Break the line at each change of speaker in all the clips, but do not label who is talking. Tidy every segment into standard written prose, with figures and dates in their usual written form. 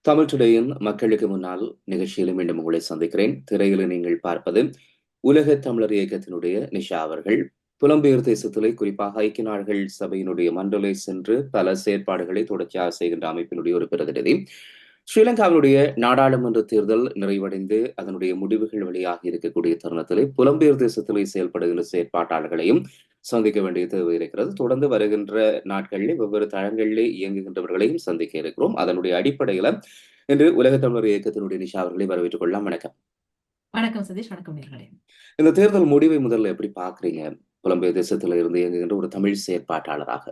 தமிழ் டுடேயின் மக்களுக்கு முன்னால் நிகழ்ச்சியில் மீண்டும் உங்களை சந்திக்கிறேன். திரையில் நீங்கள் பார்ப்பது உலக தமிழர் இயக்கத்தினுடைய நிஷா அவர்கள். புலம்பெயர் தேசத்திலே குறிப்பாக ஐக்கிய நாடுகள் சபையினுடைய மண்டலை சென்று பல செயற்பாடுகளை தொடர்ச்சியாக செய்கின்ற அமைப்பினுடைய ஒரு பிரதிநிதி. ஸ்ரீலங்காவினுடைய நாடாளுமன்ற தேர்தல் நிறைவடைந்து அதனுடைய முடிவுகள் வெளியாக இருக்கக்கூடிய தருணத்திலே புலம்பெயர் தேசத்திலே செயல்படுகின்ற செயற்பாட்டாளர்களையும் சந்திக்க வேண்டிய தேவை இருக்கிறது. தொடர்ந்து வருகின்ற நாட்களில் வெவ்வேறு தளங்களிலே இயங்குகின்றவர்களையும் சந்திக்க இருக்கிறோம். அதனுடைய அடிப்படையில இன்று உலக தமிழர் இயக்கத்தினுடைய நிஷா அவர்களை வரவேற்றுக் கொள்ளலாம். வணக்கம்.
வணக்கம் சதீஷ். வணக்கம் நேர்களே.
இந்த தேர்தல் முடிவை முதல்ல எப்படி பாக்குறீங்க? புலம்பெயர் தேசத்துல இருந்து இயங்குகின்ற ஒரு தமிழ் செயற்பாட்டாளராக.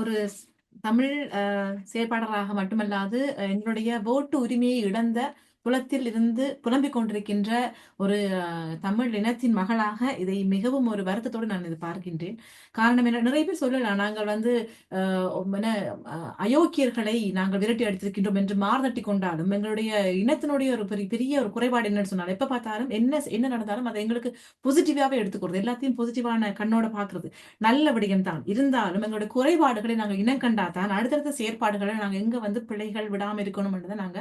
ஒரு தமிழ் செயற்பாளராக மட்டுமல்லாது எங்களுடைய ஓட்டு உரிமையை இழந்த புலத்தில் இருந்து புலம்பிக் கொண்டிருக்கின்ற ஒரு தமிழ் இனத்தின் மகளாக இதை மிகவும் ஒரு வருத்தத்தோடு நான் இதை பார்க்கின்றேன். காரணம் என்ன, நிறைய பேர் சொல்லலாம் நாங்கள் அயோக்கியர்களை நாங்கள் விரட்டி அடித்திருக்கின்றோம் என்று மார்தட்டி கொண்டாலும் எங்களுடைய இனத்தினுடைய ஒரு பெரிய ஒரு குறைபாடு என்னன்னு சொன்னாலும் எப்ப பார்த்தாலும் என்ன நடந்தாலும் அதை எங்களுக்கு பாசிட்டிவாவே எடுத்துக்கிறது, எல்லாத்தையும் பாசிட்டிவான கண்ணோட பாக்குறது நல்ல விடயம் தான். இருந்தாலும் எங்களுடைய குறைபாடுகளை நாங்கள் இனம் கண்டாதான் அடுத்தடுத்த செயற்பாடுகளை நாங்கள் எங்க பிள்ளைகள் விடாம இருக்கணும் என்றதை நாங்க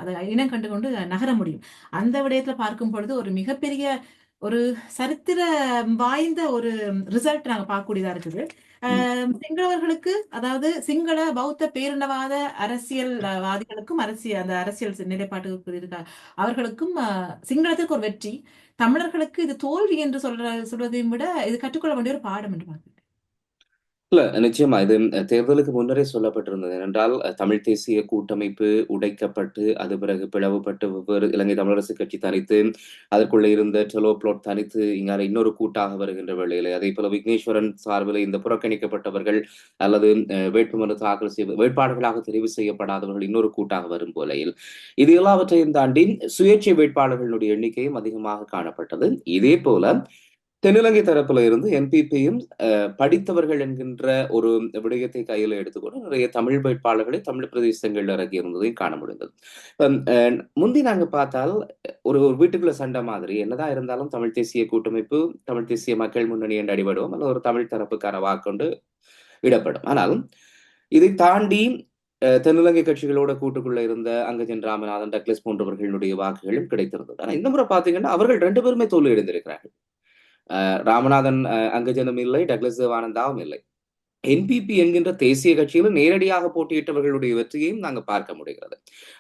அதை இனம் கண்டு கொண்டு நகர முடியும். அந்த விடயத்துல பார்க்கும் பொழுது ஒரு மிகப்பெரிய ஒரு சரித்திர வாய்ந்த ஒரு ரிசல்ட் நாங்க பார்க்கக்கூடியதா இருக்குது. சிங்களவர்களுக்கு, அதாவது சிங்கள பௌத்த பேரினவாத அரசியல்வாதிகளுக்கும் அந்த அரசியல் நிலைப்பாட்டுக்கு இருக்க அவர்களுக்கும் சிங்களத்துக்கு ஒரு வெற்றி, தமிழர்களுக்கு இது தோல்வி என்று சொல்வதையும் விட இது கற்றுக்கொள்ள வேண்டிய ஒரு பாடம் என்று பார்க்கிறேன்.
இல்ல, நிச்சயமா இது தேர்தலுக்கு முன்னரே சொல்லப்பட்டிருந்தது. என்றால் தமிழ் தேசிய கூட்டமைப்பு உடைக்கப்பட்டு அது பிறகு பிளவுபட்டு வெவ்வேறு இலங்கை தமிழரசு கட்சி தனித்து, அதற்குள்ள இருந்த டெலோ பிளாட் தனித்து இங்கால இன்னொரு கூட்டாக வருகின்ற வேளையில, அதே போல விக்னேஸ்வரன் சார்பில் இந்த புறக்கணிக்கப்பட்டவர்கள் அல்லது வேட்புமனு தாக்கல் செய்ய வேட்பாளர்களாக தெரிவு செய்யப்படாதவர்கள் இன்னொரு கூட்டாக வரும் போலையில் இது எல்லாவற்றையும் தாண்டி சுயேட்சை வேட்பாளர்களுடைய எண்ணிக்கையும் அதிகமாக காணப்பட்டது. இதே போல தென்னிலங்கை தரப்புல இருந்து என்பிபியும் படித்தவர்கள் என்கின்ற ஒரு விடயத்தை கையில எடுத்துக்கொண்டு நிறைய தமிழ் வேட்பாளர்களை தமிழ் பிரதேசங்கள்ல இறக்கி இருந்ததையும் காண முடிந்தது. முந்தி நாங்க பார்த்தால் ஒரு வீட்டுக்குள்ள சண்டை மாதிரி என்னதான் இருந்தாலும் தமிழ் தேசிய கூட்டமைப்பு, தமிழ் தேசிய மக்கள் முன்னணி என்று அடிபடுவோம், அல்ல ஒரு தமிழ் தரப்புக்கான வாக்கொண்டு இடப்படும். ஆனாலும் இதை தாண்டி தென்னிலங்கை கட்சிகளோட கூட்டுக்குள்ள இருந்த அங்கஜன் ராமநாதன், டக்ளஸ் போன்றவர்களுடைய வாக்குகளும் கிடைத்திருந்தது. ஆனா இந்த முறை பாத்தீங்கன்னா அவர்கள் 2 பேருமே தோல்வி அடைந்திருக்கிறார்கள். ராமநாதன் அங்கஜனும் இல்லை, டக்ளஸ் தேவானந்தாவும் இல்லை. என்பிபி என்கின்ற தேசிய கட்சியிலும் நேரடியாக போட்டியிட்டவர்களுடைய வெற்றியையும் நாங்கள் பார்க்க முடிகிறது.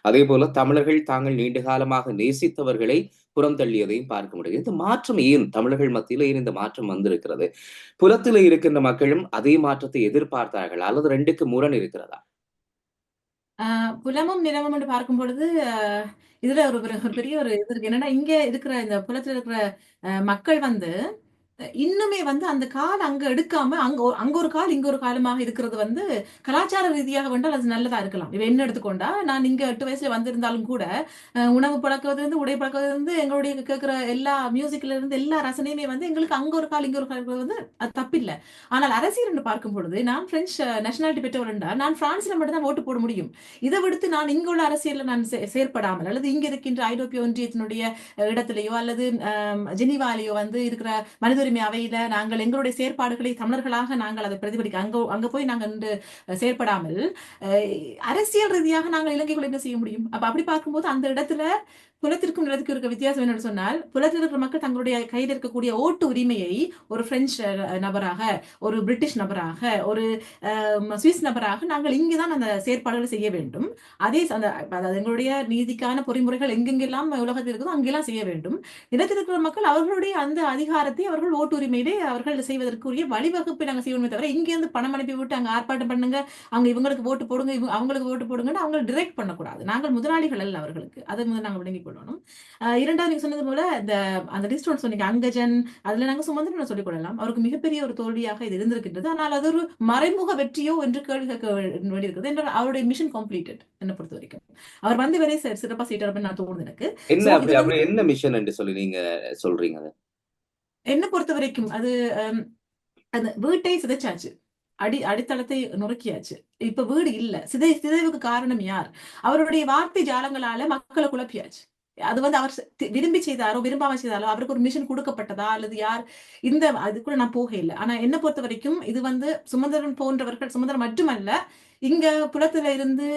அதே போல தமிழர்கள் தாங்கள் நீண்ட காலமாக நேசித்தவர்களை புறம் தள்ளியதையும் பார்க்க முடிகிறது. இந்த மாற்றம் ஏன் தமிழர்கள் மத்தியில ஏன் இந்த மாற்றம் வந்திருக்கிறது? புலத்தில இருக்கின்ற மக்களும் அதே மாற்றத்தை எதிர்பார்த்தார்கள் அல்லது ரெண்டுக்கு முரண் இருக்கிறதா?
புலமும் நிலமும் என்று பார்க்கும் பொழுது இதுல ஒரு பெரிய ஒரு இது இருக்கு. என்னன்னா, இங்க இருக்கிற இந்த புலத்துல இருக்கிற மக்கள் இன்னுமே அந்த கால் அங்க எடுக்காம அங்க ஒரு கால் இங்க ஒரு காலமாக இருக்கிறது கலாச்சார ரீதியாக வேண்டால் அது நல்லதா இருக்கலாம். இவ என்ன எடுத்துக்கொண்டா, நான் இங்க 8 வயசுல வந்திருந்தாலும் கூட உணவு பழக்கத்துல இருந்து உடை பழக்கத்துல இருந்து எங்களுடைய கேட்கிற எல்லா மியூசிக்ல இருந்து எல்லா ரசனையுமே எங்களுக்கு அங்க ஒரு கால் இங்க ஒரு கால் அது தப்பில்லை. ஆனால் அரசியல் என்று பார்க்கும் பொழுது நான் பிரெஞ்சு நேஷனாலிட்டி பெற்றவர் என்றால் நான் பிரான்ஸ்ல மட்டும் தான் ஓட்டு போட முடியும். இதை விடுத்து நான் இங்க உள்ள அரசியல்ல நான் செயற்படாமல் அல்லது இங்க இருக்கின்ற ஐரோப்பிய ஒன்றியத்தினுடைய இடத்திலேயோ அல்லது ஜெனிவாலேயோ இருக்கிற மனித உரிமை அவையில நாங்கள் எங்களுடைய செயற்பாடுகளை தமிழர்களாக நாங்கள் அதை பிரதிபலிக்க அங்க போய் நாங்கள் செயற்படாமல் அரசியல் ரீதியாக நாங்கள் இலங்கைக்குள்ள என்ன செய்ய முடியும்? அப்படி பார்க்கும்போது அந்த இடத்துல புலத்திற்கும் நிலத்திற்கும் இருக்க வித்தியாசம் என்னன்னு சொன்னால், புலத்தில் இருக்கிற மக்கள் தங்களுடைய கையில் இருக்கக்கூடிய ஓட்டு உரிமையை ஒரு பிரெஞ்சு நபராக, ஒரு பிரிட்டிஷ் நபராக, ஒரு சுவிஸ் நபராக நாங்கள் இங்குதான் அந்த செயற்பாடுகளை செய்ய வேண்டும். அதாவது எங்களுடைய நீதிக்கான பொறிமுறைகள் எங்கெங்கெல்லாம் உலகத்தில் இருக்குதோ அங்கெல்லாம் செய்ய வேண்டும். நிலத்தில் இருக்கிற மக்கள் அவர்களுடைய அந்த அதிகாரத்தை அவர்கள் ஓட்டு உரிமையிலே அவர்கள் செய்வதற்குரிய வழிவகுப்பை நாங்கள் செய்யணுமே தவிர இங்கிருந்து பணம் அனுப்பி விட்டு அங்க ஆர்ப்பாட்டம் பண்ணுங்க, அங்க இவங்களுக்கு ஓட்டு போடுங்க, அவங்களுக்கு ஓட்டு போடுங்கன்னு அவங்க டிரெக்ட் பண்ணக்கூடாது. நாங்கள் முதலாளிகள் அல்ல அவர்களுக்கு. அதை முதல் நாங்கள் விளங்கி கொள்ளணும். இரண்டாவது நீங்க சொன்னது போல அந்த லிஸ்ட் ஒன்று சொன்னீங்க, அங்கஜன், அதுல நாங்க சுமந்திரன் சொல்லிக் கொள்ளலாம். அவருக்கு மிகப்பெரிய ஒரு தோல்வியாக இது இருந்திருக்கின்றது. ஆனால் அது ஒரு மறைமுக வெற்றியோ என்று கேள்வி கேட்க வேண்டியிருக்கிறது என்றால் அவருடைய மிஷன் கம்ப்ளீட்டட் என்னை பொறுத்த வரைக்கும். அவர் வரை சிறப்பா செய்யறாரு நான் தோணுது எனக்கு.
என்ன மிஷன் என்று சொல்லி நீங்க சொல்றீங்க?
என்ன பொறுத்த வரைக்கும் அது அந்த வீட்டை சிதைச்சாச்சு, அடித்தளத்தை நுறுக்கியாச்சு. இப்ப வீடு இல்ல. சிதைவுக்கு காரணம் யார்? அவருடைய வார்த்தை ஜாலங்களால மக்களை குழப்பியாச்சு. அது அவர் விரும்பி செய்தாரோ விரும்பாம செய்தாலோ அவருக்கு ஒரு மிஷன் கொடுக்கப்பட்டதா அல்லது யார் அதுக்குள்ள நான் போக இல்லை. ஆனா என்ன பொறுத்த வரைக்கும் இது சுமந்திரன் போன்றவர்கள், சுமந்திரன் மட்டுமல்ல, இங்க புலத்துல இருந்து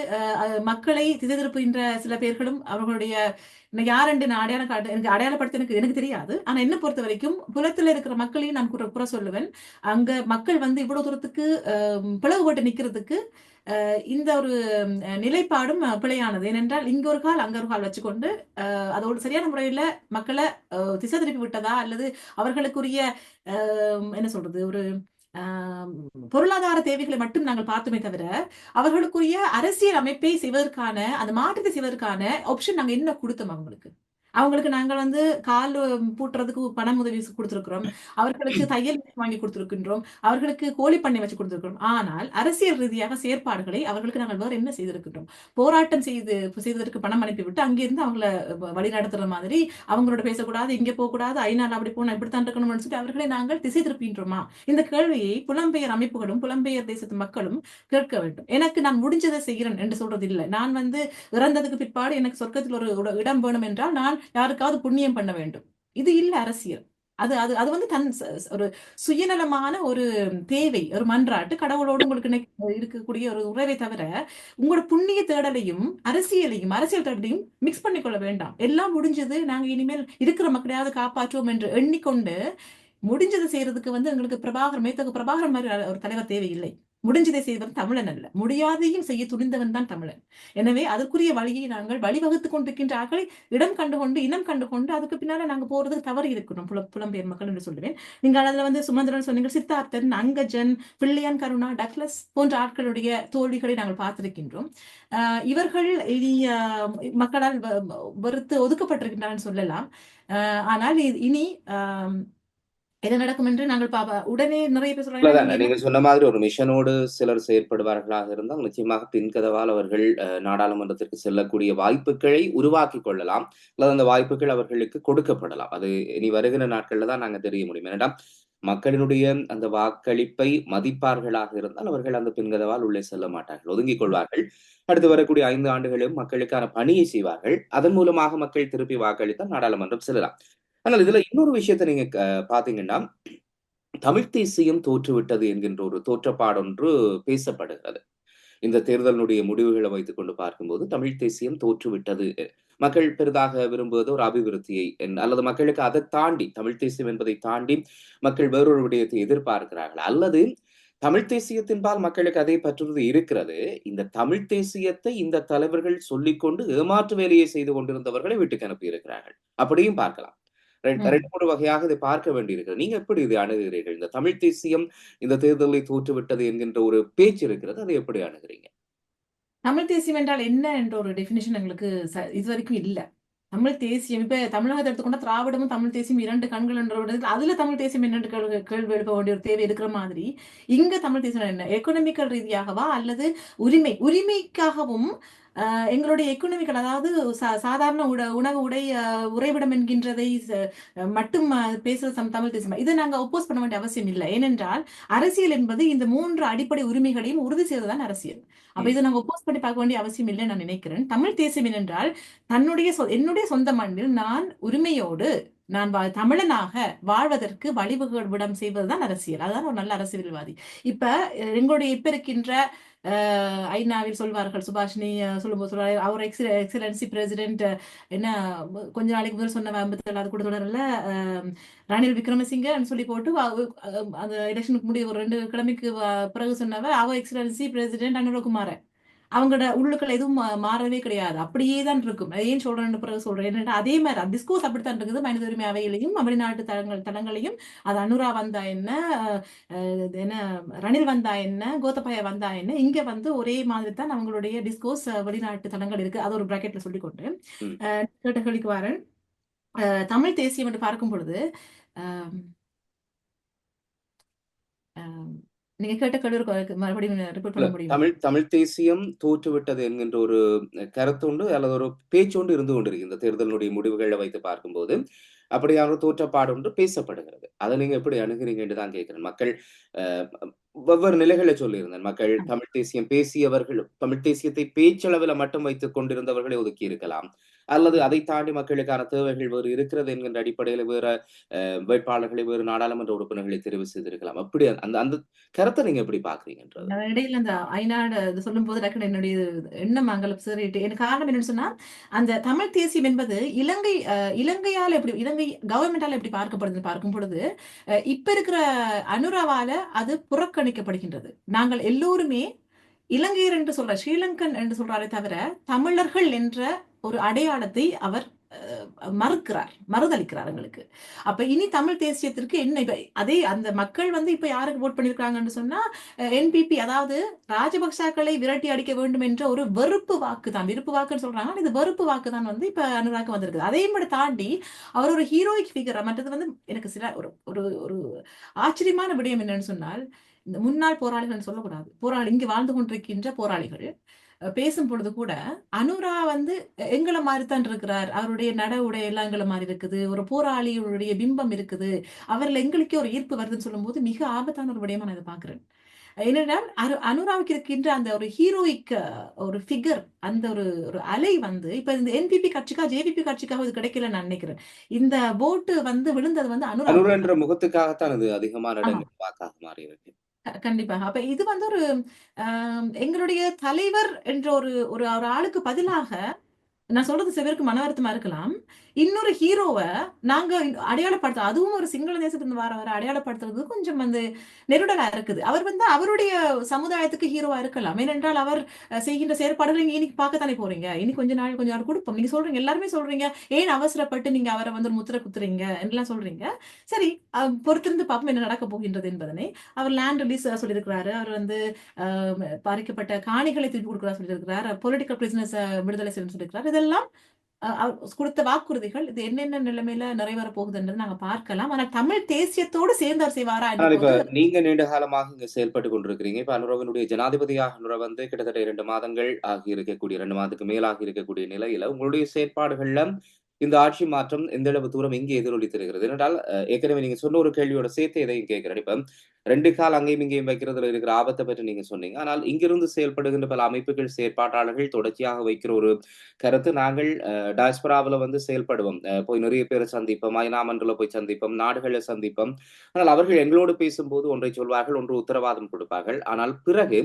மக்களை திசை திருப்புகின்ற சில பேர்களும் அவர்களுடைய யார் என்று நான் அடையாளம் காட்டு எனக்கு அடையாளப்படுத்த எனக்கு தெரியாது. ஆனா என்ன பொறுத்த வரைக்கும் புலத்துல இருக்கிற மக்களையும் நான் குறை சொல்லுவேன். அங்க மக்கள் வந்து இவ்வளவு தூரத்துக்கு பிளவுபட்டு நிக்கிறதுக்கு இந்த ஒரு நிலைப்பாடும் பிழையானது. ஏனென்றால் இங்க ஒரு கால் அங்க ஒரு கால் வச்சுக்கொண்டு அதோடு சரியான முறையில மக்களை திசை திருப்பி விட்டதா அல்லது அவர்களுக்குரிய என்ன சொல்றது ஒரு பொருளாதார தேவைகளை மட்டும் நாங்கள் பார்த்தோமே தவிர அவர்களுக்குரிய அரசியல் அமைப்பை செய்வதற்கான அந்த மாற்றத்தை செய்வதற்கான ஆப்ஷன் நாங்க என்ன கொடுத்தோம் அவங்களுக்கு. அவங்களுக்கு நாங்கள் வந்து கால் பூட்டுறதுக்கு பணம் உதவி கொடுத்திருக்கிறோம். அவர்களுக்கு தையல் வாங்கி கொடுத்திருக்கின்றோம். அவர்களுக்கு கோழி பண்ணை வச்சு கொடுத்திருக்கிறோம். ஆனால் அரசியல் ரீதியாக செயற்பாடுகளை அவர்களுக்கு நாங்கள் வேற என்ன செய்திருக்கின்றோம்? போராட்டம் செய்வதற்கு பணம் அனுப்பிவிட்டு அங்கிருந்து அவங்கள வழி நடத்துற மாதிரி அவங்களோட பேசக்கூடாது, இங்க போகக்கூடாது, ஐநாள் அப்படி போனா இப்படித்தான் இருக்கணும்னு சொல்லிட்டு அவர்களை நாங்கள் திசை திருப்பின்றோமா? இந்த கேள்வியை புலம்பெயர் அமைப்புகளும் புலம்பெயர் தேசத்து மக்களும் கேட்க வேண்டும். எனக்கு நான் முடிஞ்சதை செய்கிறேன் என்று சொல்றது இல்லை. நான் வந்து இறந்ததுக்கு பிற்பாடு எனக்கு சொர்க்கத்தில் ஒரு இடம் வேணும் என்றால் நான் யாருக்காவது புண்ணியம் பண்ண வேண்டும். இது இல்ல அரசியல். அது அது அது வந்து ஒரு சுயநலமான ஒரு தேவை, ஒரு மன்றாட்டு கடவுளோடு உங்களுக்கு இருக்கக்கூடிய ஒரு உறவை தவிர உங்களோட புண்ணிய தேடலையும் அரசியல் தேடலையும் மிக்ஸ் பண்ணிக்கொள்ள வேண்டாம். எல்லாம் முடிஞ்சது, நாங்க இனிமேல் இருக்கிற மக்களையாவது காப்பாற்றுவோம் என்று எண்ணிக்கொண்டு முடிஞ்சதை செய்யறதுக்கு வந்து எங்களுக்கு பிரபாகரன் மாதிரி ஒரு தலைவர் தேவையில்லை. முடிஞ்சதை செய்வன் தமிழன் அல்ல, முடியாதையும் செய்ய துணிந்தவன் தான் தமிழன். எனவே அதற்குரிய வழியை நாங்கள் வழிவகுத்துக் கொண்டிருக்கின்ற ஆக்களை இடம் கண்டுகொண்டு இனம் கண்டுகொண்டு அதுக்கு பின்னால நாங்க போறதுக்கு தவறு இருக்கணும். புலம்பெயர் மக்கள் என்று சொல்லுவேன். நீங்க அதுல வந்து சுமந்திரன் சொன்னீங்க, சித்தார்த்தன், அங்கஜன், பிள்ளையான் கருணா, டக்ளஸ் போன்ற ஆட்களுடைய தோல்விகளை நாங்கள் பார்த்திருக்கின்றோம். இவர்கள் இனி மக்களால் வெறுத்து ஒதுக்கப்பட்டிருக்கின்றார்கள் சொல்லலாம். ஆனால் இனி என்ன நடக்கும் என்று நாங்கள் உடனே நிறைய பேர் சொல்றாங்க.
நீங்க சொன்ன மாதிரி ஒரு மிஷனோடு சிலர் செயற்படுவார்களாக இருந்தால் நிச்சயமாக பின்கதவால் அவர்கள் நாடாளுமன்றத்திற்கு செல்லக்கூடிய வாய்ப்புகளை உருவாக்கி கொள்ளலாம், அல்லது அந்த வாய்ப்புகள் அவர்களுக்கு கொடுக்கப்படலாம். அது இனி வருகிற நாட்கள்ல தான் நாங்க தெரிய முடியும். ஏன்னா மக்களினுடைய அந்த வாக்களிப்பை மதிப்பார்களாக இருந்தால் அவர்கள் அந்த பின்கதவால் உள்ளே செல்ல மாட்டார்கள், ஒதுங்கிக் கொள்வார்கள். அடுத்து வரக்கூடிய 5 ஆண்டுகளும் மக்களுக்கான பணியை செய்வார்கள். அதன் மூலமாக மக்கள் திருப்பி வாக்களித்தால் நாடாளுமன்றம் செல்லலாம். ஆனால் இதுல இன்னொரு விஷயத்தை நீங்க பாத்தீங்கன்னா, தமிழ் தேசியம் தோற்றுவிட்டது என்கின்ற ஒரு தோற்றப்பாடொன்று பேசப்படுகிறது. இந்த தேர்தலினுடைய முடிவுகளை வைத்துக் கொண்டு பார்க்கும்போது தமிழ் தேசியம் தோற்றுவிட்டது. மக்கள் பெரிதாக விரும்புவது ஒரு அபிவிருத்தியை அல்லது மக்களுக்கு அதை தாண்டி தமிழ் தேசியம் என்பதை தாண்டி மக்கள் வேறொரு விடயத்தை எதிர்பார்க்கிறார்கள், அல்லது தமிழ் தேசியத்தின்பால் மக்களுக்கு அதை பற்றுவது இருக்கிறது. இந்த தமிழ் தேசியத்தை இந்த தலைவர்கள் சொல்லிக்கொண்டு ஏமாற்று வேலையை செய்து கொண்டிருந்தவர்களை வீட்டுக்கு அனுப்பி இருக்கிறார்கள். அப்படியும் பார்க்கலாம். 2 வகையாக இதை பார்க்க வேண்டியிருக்கிறது. நீங்க எப்படி இதை அணுகுகிறீர்கள்? இந்த தமிழ் தேசியம் இந்த தேர்தலில் தோற்றுவிட்டது என்கின்ற ஒரு பேச்சு இருக்கிறது, அதை எப்படி அணுகுறீங்க?
தமிழ் தேசியம் என்றால் என்ன என்ற ஒரு டெபினிஷன் எங்களுக்கு இதுவரைக்கும் இல்ல. தமிழ் தேசியம் இப்ப தமிழகத்தை எடுத்துக்கொண்ட திராவிடமும் தமிழ் தேசியம் 2 கண்கள் என்ற விடத்தில் அதுல தமிழ் தேசியம் என்னென்று கேள்வி எழுப்ப வேண்டிய ஒரு தேவை இருக்கிற மாதிரி இங்க தமிழ் தேசியம் என்ன எக்கனாமிக்கல் ரீதியாகவா அல்லது உரிமைக்காகவும் எங்களுடைய எக்கனாமிக்கல் அதாவது சாதாரண உணவு உறைவிடம் என்கின்றதை மட்டும் பேசுவது தமிழ் தேசியம். இதை நாங்க ஒப்போஸ் பண்ண வேண்டிய அவசியம் இல்லை. ஏனென்றால் அரசியல் என்பது இந்த 3 அடிப்படை உரிமைகளையும் உறுதி செய்வதுதான் அரசியல். அப்ப இதை நாங்க ஒப்போஸ் பண்ணி பார்க்க வேண்டிய அவசியம் இல்லை நான் நினைக்கிறேன். தமிழ் தேசியம் என்னென்றால் என்னுடைய சொந்த மண்ணில் நான் உரிமையோடு நான் தமிழனாக வாழ்வதற்கு வழிவகுவிடம் செய்வதுதான் அரசியல். அதுதான் ஒரு நல்ல அரசியல்வாதி. இப்ப எங்களுடைய இப்ப இருக்கின்ற ஐநாவில் சொல்வார்கள், சுபாஷினி சொல்லும்போது சொல்வாரு, அவர் எக்ஸலன்சி பிரசிடென்ட் என்ன கொஞ்ச நாளைக்கு முதல் சொன்ன 57வது கூட தொடரல ரணில் விக்ரமசிங்க சொல்லி போட்டு அந்த எலெக்ஷனுக்கு முடிய ஒரு 2 கிழமைக்கு பிறகு சொன்னவ அவர் எக்ஸலன்சி பிரசிடென்ட் அனுரகுமார. அவங்களோட உள்ளுக்கள் எதுவும் மாறவே கிடையாது, அப்படியே தான் இருக்கும். ஏன் சொல்றேன்னு பிறகு சொல்றேன் என்னன்னா அதே மாதிரி டிஸ்கோர்ஸ் அப்படித்தான் இருக்குது. மனித உரிமை அவைகளையும் வெளிநாட்டு தளங்களையும் அது அனுரா வந்தா என்ன, என்ன ரணில் வந்தா என்ன, கோத்தபாய வந்தா என்ன, இங்க வந்து ஒரே மாதிரி தான் அவங்களுடைய டிஸ்கோர்ஸ் வெளிநாட்டு தளங்கள் இருக்கு. அது ஒரு பிராக்கெட்ல சொல்லிக்கொண்டு கேட்ட கேள்விக்கு வரேன். தமிழ் தேசியம் என்று பார்க்கும் பொழுது நீங்க கேட்ட கேள்வி மறுபடியும் ரிப்பீட் பண்ண முடியும்?
தமிழ் தேசியம் தோற்றுவிட்டது என்கின்ற ஒரு கருத்துண்டு அல்லது ஒரு பேச்சொண்டு இருந்து கொண்டிருக்கு இந்த தேர்தலினுடைய முடிவுகளை வைத்து பார்க்கும்போது. அப்படியான தோற்றப்பாடு ஒன்று பேசப்படுகிறது. அதை நீங்க எப்படி அணுகுறீங்க என்று தான் கேட்கிறேன். மக்கள் வெவ்வேறு நிலைகளை சொல்லியிருந்தேன். மக்கள் தமிழ் தேசியம் பேசியவர்கள் தமிழ் தேசியத்தை பேச்சளவில் மட்டும் வைத்துக் கொண்டிருந்தவர்களை ஒதுக்கி இருக்கலாம். அல்லது அதை தாண்டி மக்களுக்கான தேவைகள் வேறு இருக்கிறது என்கின்ற அடிப்படையில் வேற வேட்பாளர்களை வேறு நாடாளுமன்ற உறுப்பினர்களை தெரிவு செய்திருக்கலாம். அப்படி அந்த அந்த கருத்தை நீங்க எப்படி பாக்குறீங்கன்றது?
இடையில அந்த ஐநாடு இது சொல்லும்போது டக்குனு என்னுடைய எண்ணம் அங்கல சிதறிட்டு எனக்கு காரணம் என்னன்னு சொன்னா, அந்த தமிழ் தேசியம் என்பது இலங்கையால எப்படி இலங்கை கவர்மெண்டால எப்படி பார்க்கப்படுதுன்னு பார்க்கும் பொழுது, இப்ப இருக்கிற அனுராவால அது புறக்கணிக்கப்படுகின்றது. நாங்கள் எல்லோருமே இலங்கையர் என்று சொல்ற ஸ்ரீலங்கன் என்று சொல்றாரே தவிர, தமிழர்கள் என்ற ஒரு அடையாளத்தை அவர் மறுதளிக்கிறார் எங்களுக்கு. அப்ப இனி தமிழ் தேசியத்திற்கு என்ன இப்ப அதே அந்த மக்கள் வந்து இப்ப யாருக்கு ஓட் பண்ணிருக்காங்கன்னு சொன்னா என்பிபி, அதாவது ராஜபக்சாக்களை விரட்டி அடிக்க வேண்டும் என்ற ஒரு வெறுப்பு வாக்கு தான், விருப்பு வாக்குன்னு சொல்றாங்க. இது வெறுப்பு வாக்கு தான் வந்து இப்ப அனுராக்கு வந்திருக்குது. அதையும் விட தாண்டி அவர் ஒரு ஹீரோயிக் ஃபிகர். மற்றது வந்து எனக்கு சில ஒரு ஒரு ஒரு ஆச்சரியமான விடயம் என்னன்னு சொன்னால், இந்த முன்னாள் போராளிகள் சொல்லக்கூடாது, போராளி இங்கு வாழ்ந்து கொண்டிருக்கின்ற போராளிகள் பேசும் பொழுது கூட அனுரா வந்து எங்களை மாதிரி தான் இருக்கிறார், அவருடைய நட உடை எல்லாம் எங்களை மாதிரி இருக்குது, ஒரு போராளிகளுடைய பிம்பம் இருக்குது, அவர்ல எங்களுக்கே ஒரு ஈர்ப்பு வருதுன்னு சொல்லும் போது மிக ஆபத்தான ஒரு விடயமா நான் இதை பாக்குறேன். ஏனென்றால் அனுராவுக்கு இருக்கின்ற அந்த ஒரு ஹீரோயிக் ஒரு ஃபிகர், அந்த ஒரு ஒரு அலை வந்து இப்ப இந்த என்பிபி கட்சிக்கா ஜேவிபி கட்சிக்காக இது கிடைக்கல நான் நினைக்கிறேன். இந்த ஓட்டு வந்து விழுந்தது வந்து
அனுர
அனுராவுக்கு
என்ற
தான்.
முகத்துக்காகத்தான் அது அதிகமான
ஆமா,
இடங்கள் வாக்காக மாறி இருக்கு.
கண்டிப்பாக. அப்ப இது வந்து ஒரு எங்களுடைய தலைவர் என்ற ஒரு ஒரு ஒரு ஆளுக்கு பதிலாக, நான் சொல்றது சில பேருக்கு மன வருத்தமா இருக்கலாம், இன்னொரு ஹீரோவ நாங்க அடையாளப்படுத்த, அதுவும் ஒரு சிங்கள தேசத்துல வர அடையாளப்படுத்துறது கொஞ்சம் வந்து நெருடலா இருக்குது. அவர் வந்து அவருடைய சமுதாயத்துக்கு ஹீரோவா இருக்கலாம். ஏனென்றால் அவர் செய்கின்ற செயற்பாடுகளை நீங்க இனி பார்க்கத்தானே போறீங்க. இனி கொஞ்ச நாள் கொடுப்போம். நீங்க சொல்றீங்க, எல்லாருமே சொல்றீங்க, ஏன் அவசரப்பட்டு நீங்க அவரை வந்து ஒரு முத்திரை குத்துறீங்க எல்லாம் சொல்றீங்க. சரி, பொறுத்திருந்து பார்ப்போம் என்ன நடக்க போகின்றது என்பதனை. அவர் லேண்ட் ரிலீஸ் சொல்லியிருக்கிறாரு. அவர் வந்து பறிக்கப்பட்ட காணிகளை திருப்பி கொடுக்கிறதா சொல்லியிருக்கிறார். பொலிட்டிக்கல் பிரிசனர்ஸ் விடுதலை செய்யணும்னு சொல்லியிருக்கிறார். இதெல்லாம் கொடுத்த வாக்குறுதிகள். இது என்னென்ன நிலைமையில நிறைவேற போகுதுன்றது நாங்க பார்க்கலாம். ஆனா தமிழ் தேசியத்தோடு சேர்ந்து அவர் செய்வாரா என்ற
ஆனால் இப்ப
போது
நீங்க நீண்ட காலமாக இங்க செயல்பட்டுக் கொண்டிருக்கிறீங்க. இப்ப அனுரவினுடைய ஜனாதிபதியாக அனுர வந்து கிட்டத்தட்ட 2 மாதங்கள் ஆகி இருக்கக்கூடிய 2 மாதத்துக்கு மேலாகி இருக்கக்கூடிய நிலையில, உங்களுடைய செயற்பாடுகள்ல இந்த ஆட்சி மாற்றம் எந்த அளவு தூரம் எங்கே எதிரொலித்திருக்கிறது? ஏனென்றால் ஏற்கனவே நீங்க சொன்ன ஒரு கேள்வியோட சேர்த்து இதையும் கேட்கிறேன். இப்ப 2 கால் அங்கேயும் இங்கேயும் வைக்கிறதுல இருக்கிற ஆபத்த பற்றி நீங்க சொன்னீங்க. ஆனால் இங்கிருந்து செயல்படுகின்ற பல அமைப்புகள், செயற்பாட்டாளர்கள் தொடர்ச்சியாக வைக்கிற ஒரு கருத்து, நாங்கள் டயஸ்பராவுல வந்து செயல்படுவோம். போய் நிறைய பேரை சந்திப்போம், ஐநா மன்றல போய் சந்திப்போம், நாடுகள சந்திப்போம். ஆனால் அவர்கள் எங்களோடு பேசும்போது ஒன்றை சொல்வார்கள், ஒன்று உத்தரவாதம் கொடுப்பார்கள். ஆனால் பிறகு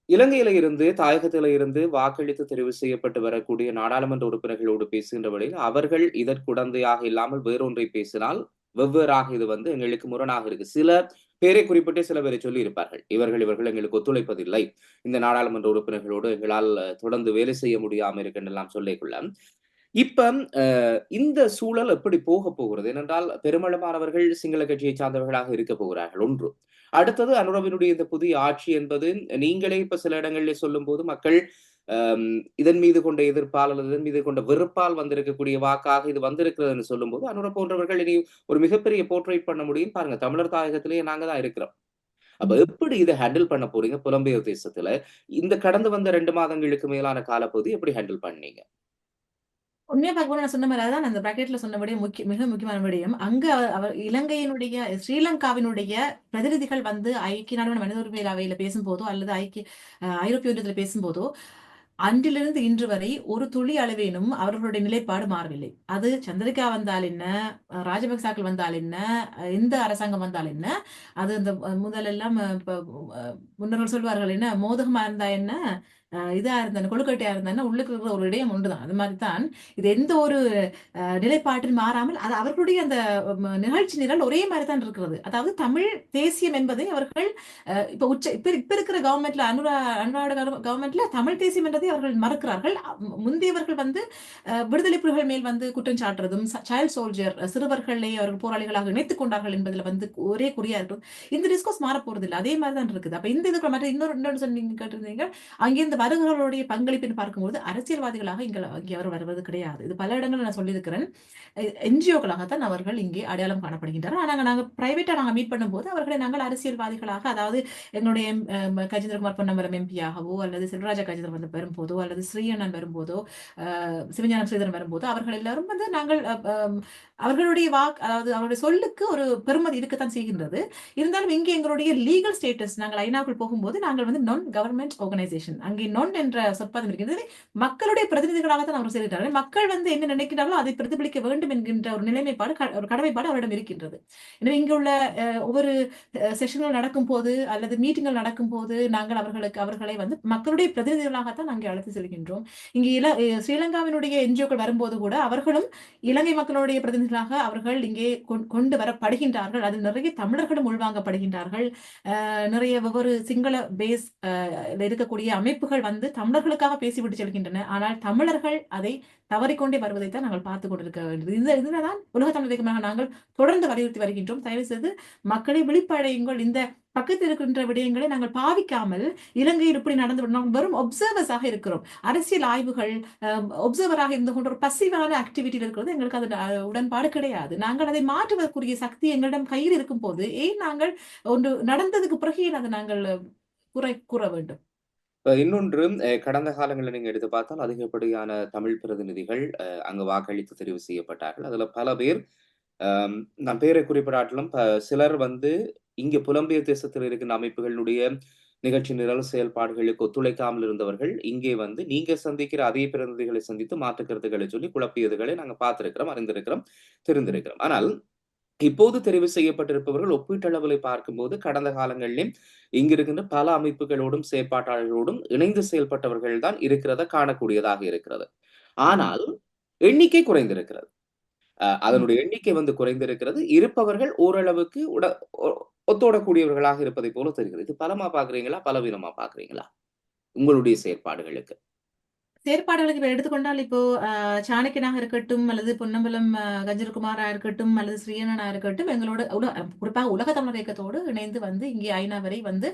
இலங்கையில இருந்து, தாயகத்தில இருந்து வாக்களித்து தெரிவு செய்யப்பட்டு வரக்கூடிய நாடாளுமன்ற உறுப்பினர்களோடு பேசுகின்ற வேளையில், அவர்கள் இதற்குடந்தையாக இல்லாமல் வேறொன்றை பேசினால், வெவ்வேறாக இது வந்து எங்களுக்கு முரணாக இருக்கு. சில பேரை குறிப்பிட்டு சில பேரை சொல்லியிருப்பார்கள். இவர்கள் எங்களுக்கு ஒத்துழைப்பதில்லை. இந்த நாடாளுமன்ற உறுப்பினர்களோடு எங்களால் தொடர்ந்து வேலை செய்ய முடியாம இருக்குன்றெல்லாம் சொல்லிக்கொள்ள, இப்ப இந்த சூழல் எப்படி போகப் போகிறது? ஏனென்றால் பெரும்பாலானவர்கள் சிங்கள கட்சியைச் சார்ந்தவர்களாக இருக்கப் போகிறார்கள், ஒன்று. அடுத்தது அனுரவினுடைய இந்த புதிய ஆட்சி என்பது, நீங்களே இப்ப சில இடங்களிலே சொல்லும்போது மக்கள் இதன் மீது கொண்ட எதிர்ப்பால் அல்லது இதன் மீது கொண்ட வெறுப்பால் வந்திருக்கக்கூடிய வாக்காக இது வந்திருக்கிறதுன்னு சொல்லும்போது, அனுர போன்றவர்கள் இனி ஒரு மிகப்பெரிய போர்ட்ரைட் பண்ண முடியும். பாருங்க, தமிழர் தாயகத்திலேயே நாங்க தான் இருக்கிறோம். அப்ப எப்படி இத ஹேண்டில் பண்ண போறீங்க புலம்பெயர் தேசத்துல? இந்த கடந்து வந்த 2 மாதங்களுக்கு மேலான காலப்பகுதி எப்படி ஹேண்டில் பண்ணீங்க?
உண்மையா பார்க்க நான் சொன்ன மாதிரி அதான் அந்த பிராக்கெட்ல சொன்னபடி மிக முக்கியமான விடயம். அங்க அவர் இலங்கையினுடைய ஸ்ரீலங்காவினுடைய பிரதிநிதிகள் வந்து ஐக்கிய நாடுகள் மனித உரிமை அவையில பேசும்போதோ அல்லது ஐரோப்பிய ஒன்றியத்தில் பேசும்போதோ, அன்றிலிருந்து இன்று வரை ஒரு துளி அளவேனும் அவர்களுடைய நிலைப்பாடு மாறவில்லை. அது சந்திரிகா வந்தால் என்ன, ராஜபக்சாக்கள் வந்தால் என்ன, எந்த அரசாங்கம் வந்தால் என்ன, அது இந்த முதலெல்லாம் முன்னோர்கள் சொல்வார்கள் என்ன, மோதகமா இருந்தா என்ன, இதா இருந்தா கொழுக்கட்டையா இருந்தா உள்ளுக்கு இருக்கிற ஒரு இடையம் ஒன்றுதான். அது மாதிரிதான் இது எந்த ஒரு நிலைப்பாட்டில் மாறாமல் அது அவர்களுடைய அந்த நிகழ்ச்சி நிரல் ஒரே மாதிரி தான் இருக்கிறது. அதாவது தமிழ் தேசியம் என்பதை அவர்கள் இப்ப இருக்கிற கவர்மெண்ட்ல அனுராட கவர்மெண்ட்ல தமிழ் தேசியம் என்றதை அவர்கள் மறுக்கிறார்கள். முந்தையவர்கள் வந்து விடுதலை புலிகள் மேல் வந்து குற்றம் சாட்டுறதும், சைல்ட் சோல்ஜர் சிறுவர்களை அவர்கள் போராளிகளாக இணைத்துக் கொண்டார்கள் என்பதில் வந்து ஒரே குறியா இருக்கும். இந்த டிஸ்கோஸ் மாற போறது இல்லை, அதே மாதிரி தான் இருக்குது. அப்ப இந்த இதுக்கு மற்ற இன்னொரு சொன்னீங்க கேட்டிருந்தீங்க, அங்கிருந்து வருகிறவர்களுடைய பங்களிப்பின்னு பார்க்கும்போது அரசியல்வாதிகளாக இங்கே அவர் வருவது கிடையாது. இது பல இடங்களில் நான் சொல்லியிருக்கிறேன். என்ஜிஓக்களாகத்தான் அவர்கள் இங்கே அடையாளம் காணப்படுகின்றனர். ஆனால் நாங்கள் பிரைவேட்டா மீட் பண்ணும்போது அவர்களை நாங்கள் அரசியல்வாதிகளாக, அதாவது எங்களுடைய கஜேந்திரகுமார் பொன்னம்பலம் எம்பியாகவோ அல்லது செல்வராஜா கஜேந்திரன் வரும்போதோ அல்லது ஸ்ரீயண்ணன் வரும்போதோ சிவஞானம் ஸ்ரீதரன் வரும்போதோ அவர்கள் எல்லாரும் வந்து நாங்கள் அவர்களுடைய அதாவது அவருடைய சொல்லுக்கு ஒரு பெருமதி இருக்கத்தான் செய்கின்றது. இருந்தாலும் இங்கே எங்களுடைய லீகல் ஸ்டேட்டஸ், நாங்கள் ஐநாக்குள் போகும்போது நாங்கள் வந்து நான் கவர்மெண்ட் ஆர்கனைசேஷன், அங்கே இலங்கை நொன் என்ற சொற்பதம் இருக்கிறது. மக்களுடைய பிரதிநிதிகளாகத்தான் அவர் செயல்பட்டார்கள். மக்கள் வந்து என்ன நினைக்கிறார்களோ அதை பிரதிபலிக்க வேண்டும் என்கின்ற ஒரு நிலைமைப்பாடு, ஒரு கடமைப்பாடு அவரிடம் இருக்கின்றது. எனவே இங்கு உள்ள ஒவ்வொரு செஷன்கள் நடக்கும் போது அல்லது மீட்டிங்கள் நடக்கும் போது நாங்கள் அவர்களை வந்து மக்களுடைய பிரதிநிதிகளாகத்தான் நாங்கள் அழைத்து செல்கின்றோம். இங்கு ஸ்ரீலங்காவினுடைய என்ஜிஓக்கள் வரும்போது கூட அவர்களும் இலங்கை மக்களுடைய பிரதிநிதிகளாக அவர்கள் இங்கே கொண்டு வரப்படுகின்றார்கள். அதில் நிறைய தமிழர்களும் உள்வாங்கப்படுகின்றார்கள். நிறைய ஒவ்வொரு சிங்கள பேஸ் இருக்கக்கூடிய அமைப்புகள் வந்து தமிழர்களுக்காக பேசிவிட்டு செல்கின்றன. ஆனால் தமிழர்கள் அதை தவறிக்கொண்டே வருவதைத்தான் நாங்கள் பார்த்துக் கொண்டிருக்க வேண்டியது. இதுதான் உலக தமிழ் இயக்கமாக நாங்கள் தொடர்ந்து வலியுறுத்தி வருகின்றோம். தயவு செய்து மக்களை விழிப்படையுங்கள். இந்த பக்கத்தில் இருக்கின்ற விடயங்களை நாங்கள் பாவிக்காமல் இலங்கையில் இப்படி நடந்து நாம் வெறும் ஒப்சர்வர்ஸாக இருக்கிறோம். அரசியல் ஆய்வுகள் ஒப்சர்வராக இருந்து கொண்டு ஒரு பசிவான ஆக்டிவிட்டியில் இருக்கிறது எங்களுக்கு அது உடன்பாடு கிடையாது. நாங்கள் அதை மாற்றுவதற்குரிய சக்தி எங்களிடம் கையில் இருக்கும் போது ஏன் நாங்கள் ஒன்று நடந்ததுக்கு பிறகு அதை நாங்கள் கூற வேண்டும்?
இன்னொன்று, கடந்த காலங்களில் நீங்க எடுத்து பார்த்தால் அதிகப்படியான தமிழ் பிரதிநிதிகள் அங்கு வாக்களித்து தெரிவு செய்யப்பட்டார்கள். அதுல பல பேர், நான் பேரை குறிப்பிடாட்டிலும் சிலர் வந்து இங்க புலம்பெயர் தேசத்தில் இருக்கின்ற அமைப்புகளுடைய நிகழ்ச்சி நிரல் செயல்பாடுகளுக்கு ஒத்துழைக்காமல் இருந்தவர்கள் இங்கே வந்து நீங்க சந்திக்கிற அதே பிரதிநிதிகளை சந்தித்து மாற்று கருத்துக்களை சொல்லி குழப்பியதுகளை நாங்க பார்த்திருக்கிறோம், அறிந்திருக்கிறோம், தெரிந்திருக்கிறோம். ஆனால் இப்போது தெரிவு செய்யப்பட்டிருப்பவர்கள் ஒப்பீட்டளவில் பார்க்கும்போது கடந்த காலங்களிலும் இங்கிருக்கின்ற பல அமைப்புகளோடும் செயற்பாட்டாளர்களோடும் இணைந்து செயல்பட்டவர்கள் தான் இருக்கிறத காணக்கூடியதாக இருக்கிறது. ஆனால் எண்ணிக்கை குறைந்திருக்கிறது. அதனுடைய எண்ணிக்கை வந்து குறைந்திருக்கிறது. இருப்பவர்கள் ஓரளவுக்கு ஒத்தோடக்கூடியவர்களாக இருப்பதை போல தெரிகிறது. இது பலமா பார்க்கிறீங்களா, பலவீனமா பார்க்கிறீங்களா உங்களுடைய செயற்பாடுகளுக்கு?
செயற்பாடுகளுக்கு இப்ப எடுத்துக்கொண்டால் இப்போ சாணக்கியனாக இருக்கட்டும் அல்லது பொன்னம்பலம் கஜல்குமாரா இருக்கட்டும் அல்லது ஸ்ரீயனனா இருக்கட்டும் எங்களோட குறிப்பாக உலக தமிழர் இயக்கத்தோடு இணைந்து வந்து இங்கே ஐநா வரை வந்து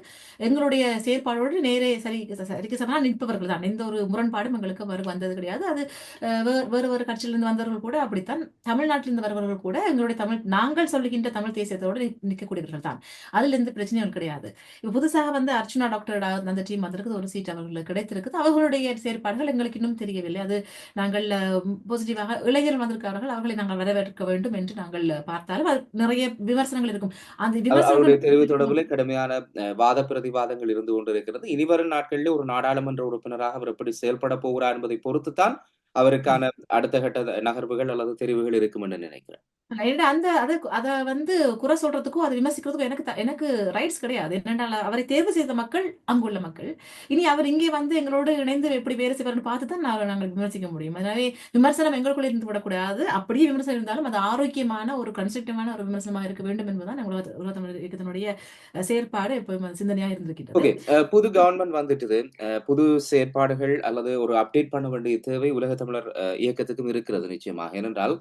எங்களுடைய செயற்பாடோடு நேரே சரிக்கு சமமா நிற்பவர்கள் தான். எந்த ஒரு முரண்பாடும் எங்களுக்கு வந்தது கிடையாது. அது வேறு கட்சியிலிருந்து வந்தவர்கள் கூட அப்படித்தான். தமிழ்நாட்டிலிருந்து வருபவர்கள் கூட எங்களுடைய நாங்கள் சொல்லுகின்ற தமிழ் தேசியத்தோடு நிற்கக்கூடியவர்கள் தான். அதுல எந்த பிரச்சனையும் கிடையாது. இப்ப புதுசாக வந்து அர்ச்சுனா டாக்டர் அந்த டீம் வந்திருக்கு, ஒரு சீட் அவர்களுக்கு கிடைத்திருக்கு. அவர்களுடைய செயற்பாடுகள் எங்களுக்கு இன்னும் தெரியவில்லை. அது நாங்கள் பாசிட்டிவாக இளைஞர்கள் வந்திருக்கிறார்கள், அவர்களை நாங்கள் வரவேற்க வேண்டும் என்று நாங்கள் பார்த்தாலும் அது நிறைய விமர்சனங்கள் இருக்கும். அந்த
அவருடைய
விமர்சனங்கள்
தெரிவு தொடர்பில் கடுமையான வாத பிரதிவாதங்கள் இருந்து கொண்டிருக்கிறது. இனிவரும் நாட்களில் ஒரு நாடாளுமன்ற உறுப்பினராக அவர் எப்படி செயல்பட போகிறார் என்பதை பொறுத்துத்தான் அவருக்கான அடுத்த கட்ட நகர்வுகள் அல்லது தெரிவுகள் இருக்கும் என்று நினைக்கிறேன்.
அத வந்து குறை சொல்றதுக்கும் அதை விமர்சிக்கிறதுக்கும் எனக்கு ரைட்ஸ் கிடையாது. என்னென்றால் அவரை தேர்வு செய்த மக்கள் அங்குள்ள மக்கள். இனி அவர் இங்கே வந்து எங்களோடு இணைந்து எப்படி வேறு செய்வார்னு பார்த்து தான் நாங்கள் விமர்சிக்க முடியும். எனவே விமர்சனம் எங்களுக்குள்ள இருந்து விடக்கூடாது. அப்படியே விமர்சனம் இருந்தாலும் அது ஆரோக்கியமான ஒரு கன்ஸ்ட்ரக்டிவான ஒரு விமர்சனமாக இருக்க வேண்டும் என்பதுதான் உலக தமிழர் இயக்கத்தினுடைய செயற்பாடு எப்போதும் சிந்தனையாக இருந்திருக்கின்றது.
புது கவர்மெண்ட் வந்துட்டுது. புது செயற்பாடுகள் அல்லது ஒரு அப்டேட் பண்ண வேண்டிய தேவை உலக தமிழர் இயக்கத்துக்கும் இருக்கிறது நிச்சயமாக. ஏனென்றால்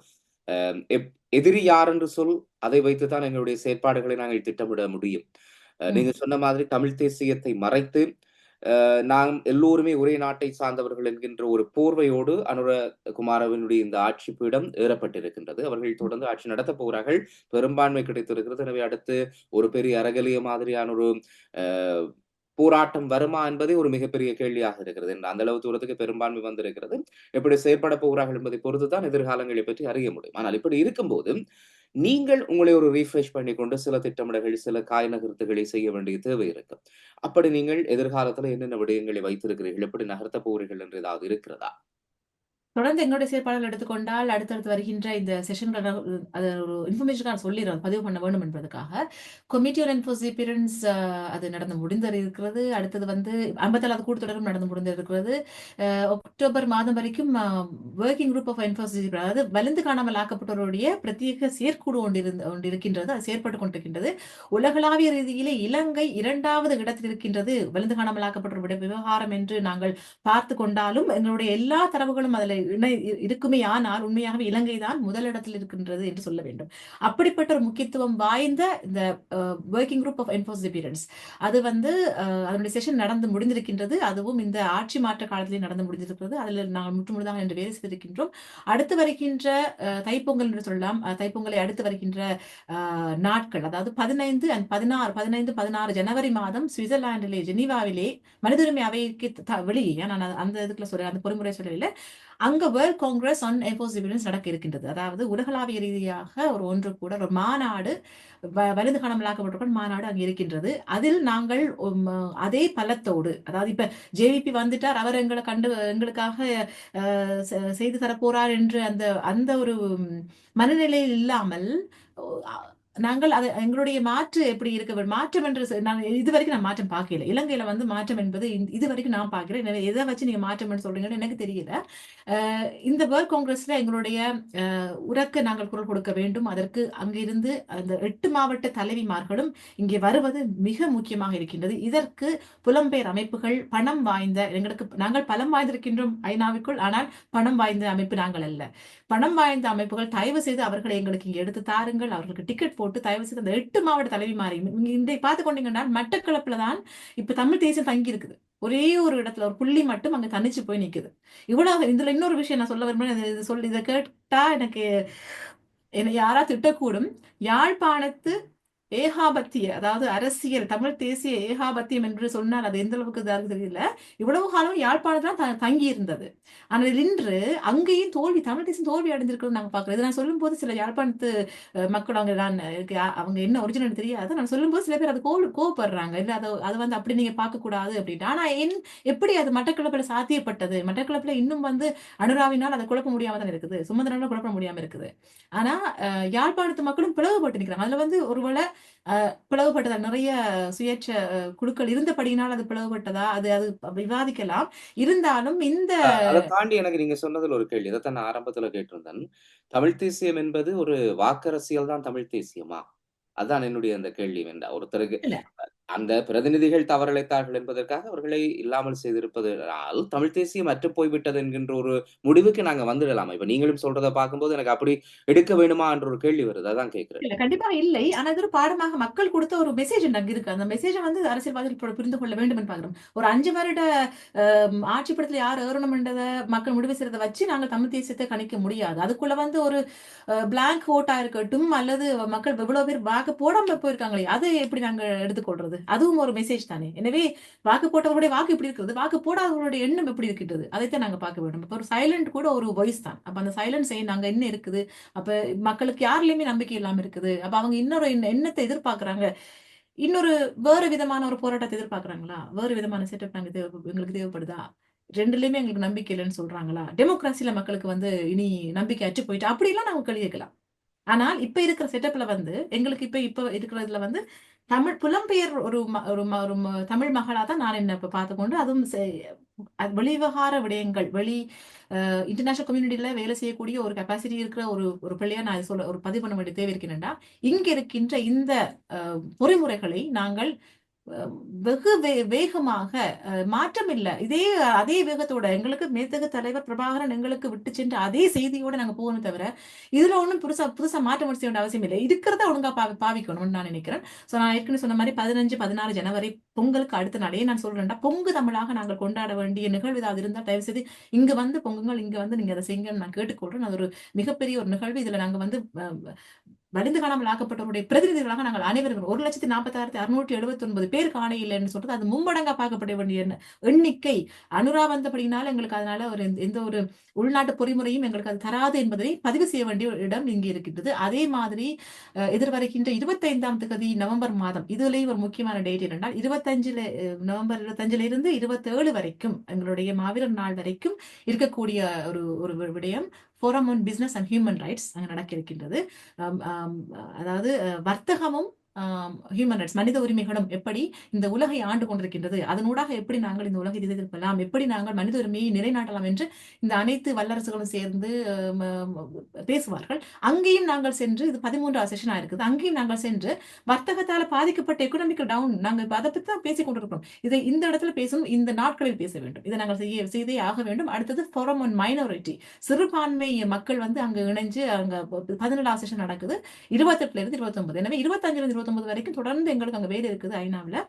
எதிரி யார் என்று சொல், அதை வைத்துதான் எங்களுடைய செயற்பாடுகளை நாங்கள் திட்டமிட முடியும். நீங்க சொன்ன மாதிரி தமிழ் தேசியத்தை மறைத்து நாம் எல்லோருமே ஒரே நாட்டை சார்ந்தவர்கள் என்கின்ற ஒரு போர்வையோடு அனுர குமாரவினுடைய இந்த ஆட்சி பீடம் ஏறப்பட்டிருக்கின்றது. அவர்கள் தொடர்ந்து ஆட்சி நடத்தப் போகிறார்கள். பெரும்பான்மை கிடைத்திருக்கிறது. எனவே அடுத்து ஒரு பெரிய அரகலிய மாதிரியான ஒரு போராட்டம் வருமா என்பதே ஒரு மிகப்பெரிய கேள்வியாக இருக்கிறது. அந்த அளவு தூரத்துக்கு பெரும்பான்மை வந்திருக்கிறது. எப்படி செயற்பட போகிறார்கள் என்பதை பொறுத்துதான் எதிர்காலங்களை பற்றி அறிய முடியும். ஆனால் இப்படி இருக்கும்போது நீங்கள் உங்களை ஒரு ரீஃப்ரெஷ் பண்ணிக்கொண்டு சில திட்டமிடல்கள், சில காய் நகர்த்துகளை செய்ய வேண்டிய தேவை இருக்கு. அப்படி நீங்கள் எதிர்காலத்துல என்னென்ன விடயங்களை வைத்திருக்கிறீர்கள், எப்படி நகர்த்த போகிறீர்கள் என்று ஏதாவது இருக்கிறதா?
தொடர்ந்து எங்களுடைய செயற்பாடுகள் எடுத்துக்கொண்டால் அடுத்தடுத்து வருகின்ற இந்த செஷன்கள் அது ஒரு இன்ஃபர்மேஷனுக்காக சொல்லிடுறோம், பதிவு பண்ண வேண்டும் என்பதற்காக. கமிட்டி ஆன் என்ஃபோர்ஸ்மென்ட் அப்பியரன்ஸ் அது நடந்து முடிந்திருக்கிறது. அடுத்தது வந்து 57வது கூட்டத்தொடரும் நடந்து முடிந்திருக்கிறது. அக்டோபர் மாதம் வரைக்கும் ஒர்க்கிங் குரூப் ஆஃப் என்ஃபோர்ஸ்மென்ட், அதாவது வலிந்து காணாமல் ஆக்கப்பட்டவருடைய பிரத்யேக செயற்குழு ஒன்று இருக்கின்றது. அது செயற்பட்டுக் கொண்டிருக்கின்றது. உலகளாவிய ரீதியிலே இலங்கை 2வது இடத்தில் இருக்கின்றது வலிந்து காணாமல் ஆக்கப்பட்டவருடைய விவகாரம் என்று நாங்கள் பார்த்து கொண்டாலும் எங்களுடைய எல்லா தரவுகளும் அதில் இருக்குமே. ஆனால் உண்மையாகவே இலங்கை தான் முதலிடத்தில் இருக்கின்றது என்று சொல்ல வேண்டும். அப்படிப்பட்ட ஒரு முக்கியத்துவம் வாய்ந்த இந்த working group of enforcement appearance அது வந்து அதனுடைய செஷன் நடந்து முடிந்திருக்கின்றது. அதுவும் இந்த ஆட்சி மாற்ற காலத்திலே நடந்து முடிந்திருக்கிறது. அதில் நாங்கள் முற்றுமுழுதாக என்று வேலை செய்திருக்கின்றோம். அடுத்து வருகின்ற தைப்பொங்கல் என்று சொல்லலாம். தைப்பொங்கலை அடுத்து வருகின்ற நாட்கள், அதாவது 15 and 16 ஜனவரி மாதம் சுவிட்சர்லாண்டிலே ஜெனீவாவிலே மனித உரிமை அவைக்கு வெளியே, நான் அந்த இதுக்குள்ள சொல்றேன், அந்த பொறிமுறை சொல்லல, அங்க வேர்ல்ட் காங்கிரஸ் ஆன் எம்போசிவ் வியலன்ஸ் நடக்க இருக்கின்றது. அதாவது உலகளாவிய ரீதியாக ஒரு ஒன்று கூட ஒரு மாநாடு, வலது காணாமலாக்கப்பட்டவர்கள் மாநாடு அங்க இருக்கின்றது. அதில் நாங்கள் அதே பலத்தோடு, அதாவது இப்ப ஜேவிபி வந்துட்டார், அவர் எங்களுக்காக செய்து தரப்போறார் என்று அந்த அந்த ஒரு மனநிலையில் இல்லாமல், நாங்கள் அதை எங்களுடைய மாற்று எப்படி இருக்க வேண்டும், மாற்றம் என்று நான் இதுவரைக்கும் நான் மாற்றம் பார்க்கல. இலங்கையில வந்து மாற்றம் என்பது இதுவரைக்கும் நான் பார்க்கிறேன். எனவே எதை வச்சு நீங்க மாற்றம் சொல்றீங்கன்னு எனக்கு தெரியல. இந்த வேர்ல்ட் காங்கிரஸ்ல எங்களுடைய உரக்க நாங்கள் குரல் கொடுக்க வேண்டும். அதற்கு அங்கிருந்து அந்த 8 மாவட்ட தலைவிமார்களும் இங்கே வருவது மிக முக்கியமாக இருக்கின்றது. இதற்கு புலம்பெயர் அமைப்புகள், பணம் வாய்ந்த, நாங்கள் பலம் வாய்ந்திருக்கின்றோம் ஐநாவுக்குள், ஆனால் பணம் வாய்ந்த அமைப்பு நாங்கள் அல்ல. பணம் வாய்ந்த அமைப்புகள் தயவு செய்து அவர்களை எங்களுக்கு இங்கே எடுத்து தாருங்கள். அவர்களுக்கு டிக்கெட் போட்டு தயவு செய்து அந்த 8 மாவட்ட தலைவிமாரி இன்றைக்கு பார்த்து கொண்டீங்கன்னா மட்டக்களப்புல தான் இப்ப தமிழ் தேசியம் தங்கி இருக்குது. ஒரே ஒரு இடத்துல ஒரு புள்ளி மட்டும் அங்க தனிச்சு போய் நிக்குது. இவ்வளவு இதுல இன்னொரு விஷயம் நான் சொல்ல விரும்புறேன். இதை கேட்டா எனக்கு என்னை யாரா திட்டக்கூடும். யாழ்ப்பாணத்து ஏகாபத்திய, அதாவது அரசியல் தமிழ் தேசிய ஏகாபத்தியம் என்று சொன்னால் அது எந்த அளவுக்கு இதாக தெரியல. இவ்வளவு காலம் யாழ்ப்பாணத்துல தங்கி இருந்தது. ஆனால் இன்று அங்கேயும் தோல்வி, தமிழ் தேசம் தோல்வி அடைந்திருக்கிறது நாங்க பாக்குறோம். இதை நான் சொல்லும் போது சில யாழ்ப்பாணத்து மக்கள் அவங்க என்ன ஒரிஜினல் தெரியாது. நான் சொல்லும் போது சில பேர் அது கோவப்படுறாங்க. இல்ல அது வந்து அப்படி நீங்க பார்க்க கூடாது அப்படின்ட்டு. ஆனா எப்படி அது மட்டக்களப்புல சாத்தியப்பட்டது? மட்டக்களப்புல இன்னும் வந்து அனுராவினால் அதை குழப்ப முடியாம தான் இருக்குது, சுமந்திரனால குழப்ப முடியாம இருக்குது. ஆனா யாழ்ப்பாணத்து மக்களும் பிளவுபட்டு நிற்கிறாங்க. அதுல வந்து ஒருவேளை பிளவுபட்டதா, நிறைய சுயேட்ச குழுக்கள் இருந்தபடியினால் அது பிளவுபட்டதா, அது அது விவாதிக்கலாம். இருந்தாலும் இந்த
அதை தாண்டி எனக்கு நீங்க சொன்னதுல ஒரு கேள்வி, இதைத்தான் நான் ஆரம்பத்துல கேட்டிருந்தேன். தமிழ் தேசியம் என்பது ஒரு வாக்கரசியல் தான் தமிழ் தேசியமா? அதான் என்னுடைய அந்த கேள்வி. வேண்டாம் ஒருத்தருக்கு
இல்ல
அந்த பிரதிநிதிகள் தவறிழைத்தார்கள் என்பதற்காக அவர்களை இல்லாமல் செய்திருப்பதால் தமிழ் தேசியம் அற்றுப் போய்விட்டது என்கின்ற ஒரு முடிவுக்கு நாங்க வந்துடலாமா? இப்ப நீங்களும் சொல்றத பார்க்கும்போது எனக்கு அப்படி எடுக்க வேணுமா என்ற ஒரு கேள்வி வருது. அதான் கேட்கிறேன்.
இல்ல கண்டிப்பாக இல்லை. ஆனா இது ஒரு பாடமாக மக்கள் கொடுத்த ஒரு மெசேஜ் அங்க இருக்கு. அந்த மெசேஜ வந்து அரசியல்வாதிகள் புரிந்து கொள்ள வேண்டும் என்று பார்க்கிறோம். ஒரு 5 வருட ஆட்சி படத்துல யார் ஏறணும்ன்றத மக்கள் முடிவு செய்றத வச்சு நாங்க தமிழ் தேசியத்தை கணிக்க முடியாது. அதுக்குள்ள வந்து ஒரு பிளாங்க் ஓட்டா இருக்கட்டும், அல்லது மக்கள் இவ்வளவு பேர் வாக்கு போடாம போயிருக்காங்களே, அதை எப்படி நாங்க எடுத்துக்கொள்றது? அதுவும் ஒரு மெசேஜ் தானே. எனவே வாக்கு போட்டவர்களுடைய வாக்கு எப்படி இருக்கிறது, வாக்கு போடாதவர்களுடைய எண்ணம் எப்படி இருக்கின்றது, அதைத்தான் நாங்க பார்க்க வேண்டும். இப்ப ஒரு சைலண்ட் கூட ஒரு வாய்ஸ் தான். அப்ப அந்த சைலன்ஸை நாங்க என்ன இருக்குது, அப்ப மக்களுக்கு யாரிலுமே நம்பிக்கை இல்லாம இருக்குது. அப்ப அவங்க இன்னொரு எண்ணத்தை எதிர்பார்க்கறாங்க. இன்னொரு வேறு விதமான ஒரு போராட்டத்தை எதிர்பார்க்கறாங்களா? வேறு விதமான செட்டப் எங்களுக்கு தேவைப்படுதா? 2லயுமே எங்களுக்கு நம்பிக்கை இல்லன்னு சொல்றாங்களா? டெமோக்ரஸில மக்களுக்கு வந்து இனி நம்பிக்கை அற்று போயிட்டு அப்படிலாம் நாங்க கேள்வி கேட்கலாம். ஆனால் இப்ப இருக்கிற செட்டப்ல வந்து எங்களுக்கு இப்ப இருக்கிறதுல வந்து தமிழ் புலம்பெயர் ஒரு தமிழ் மகளா தான் நான் என்ன இப்ப பார்த்துக்கொண்டு, அதுவும் வெளிவிவகார விடயங்கள், இன்டர்நேஷனல் கம்யூனிட்டில வேலை செய்யக்கூடிய ஒரு கெப்பாசிட்டி இருக்கிற ஒரு பிள்ளையா நான் ஒரு பதிவு பண்ண வேண்டிய தேவை இருக்கின்றா, இங்க இருக்கின்ற இந்த பொறிமுறைகளை நாங்கள் வெகு வேகமாக மாற்றம் இல்ல. அதே வேகத்தோட எங்களுக்கு மேதகு தலைவர் பிரபாகரன் எங்களுக்கு விட்டு சென்ற அதே செய்தியோட நாங்க போகணும் தவிர, இதுல ஒண்ணும் புதுசா மாற்றம் செய்ய வேண்டிய அவசியம் இல்லை. இருக்கிறத ஒழுங்கா பாவிக்கணும்னு நான் நினைக்கிறேன். நான் ஏற்கனவே சொன்ன மாதிரி 15, 16 ஜனவரி பொங்கலுக்கு அடுத்த நாளே நான் சொல்றேன்டா, பொங்கு தமிழாக நாங்கள் கொண்டாட வேண்டிய நிகழ்வு ஏதாவது இருந்தால் தயவு செய்து இங்க வந்து பொங்குங்கள், இங்க வந்து நீங்க அதை செய்யுங்கன்னு நான் கேட்டுக்கொள்றேன். அது ஒரு மிகப்பெரிய ஒரு நிகழ்வு. இதுல நாங்க வந்து வலிந்து காணாமல் ஆக்கப்பட்டவருடைய பிரதிநிதிகளாக நாங்கள் அனைவரும் 1,46,679 பேர் காண இல்லைன்னு சொல்றது அது மும்மடங்கா பார்க்கப்பட வேண்டிய எண்ணிக்கை. அனுரா வந்தபடினால எங்களுக்கு அதனால எந்த ஒரு உள்நாட்டு பொறிமுறையும் எங்களுக்கு அது தராது என்பதை பதிவு செய்ய வேண்டிய ஒரு இடம் இங்கே இருக்கின்றது. அதே மாதிரி எதிர்வருகின்ற 25ஆம் தேதி நவம்பர் மாதம், இதுலயும் ஒரு முக்கியமான டேட் என்னென்றால் நவம்பர் 25 இருந்து 27 வரைக்கும் எங்களுடைய மாவீரர் நாள் வரைக்கும் இருக்கக்கூடிய ஒரு விடயம் forum on business and human rights அங்க நடக்க இருக்கின்றது. அதாவது வர்த்தகமும் ஹியூமன் ரைட்ஸ் மனித உரிமைகளும் எப்படி இந்த உலகை ஆண்டு கொண்டிருக்கின்றது, அதனூடாக எப்படி நாங்கள் இந்த உலகை எதிர்க்கலாம், எப்படி நாங்கள் மனித உரிமையை நிலைநாட்டலாம் என்று இந்த அனைத்து வல்லரசுகளும் சேர்ந்து பேசுவார்கள். அங்கேயும் நாங்கள் சென்று, இது 13வது செஷனா இருக்குது, அங்கேயும் நாங்கள் சென்று வர்த்தகத்தால பாதிக்கப்பட்ட எக்கனாமிக்கல் டவுன், நாங்கள் அதை பத்தி தான் பேசிக் கொண்டிருக்கிறோம். இதை இந்த இடத்துல பேசணும், இந்த நாட்களில் பேச வேண்டும். இதை நாங்கள் செய்தே ஆக வேண்டும். அடுத்தது ஃபோரம் ஆன் மைனாரிட்டி, சிறுபான்மை மக்கள் வந்து அங்க இணைஞ்சு அங்க 17வது செஷன் நடக்குது 28ல இருந்து 29. எனவே 25ல இருந்து 29 வரைக்கும் தொடர்ந்து எங்களுக்கு அங்க வேலை இருக்குது ஐநாவில்.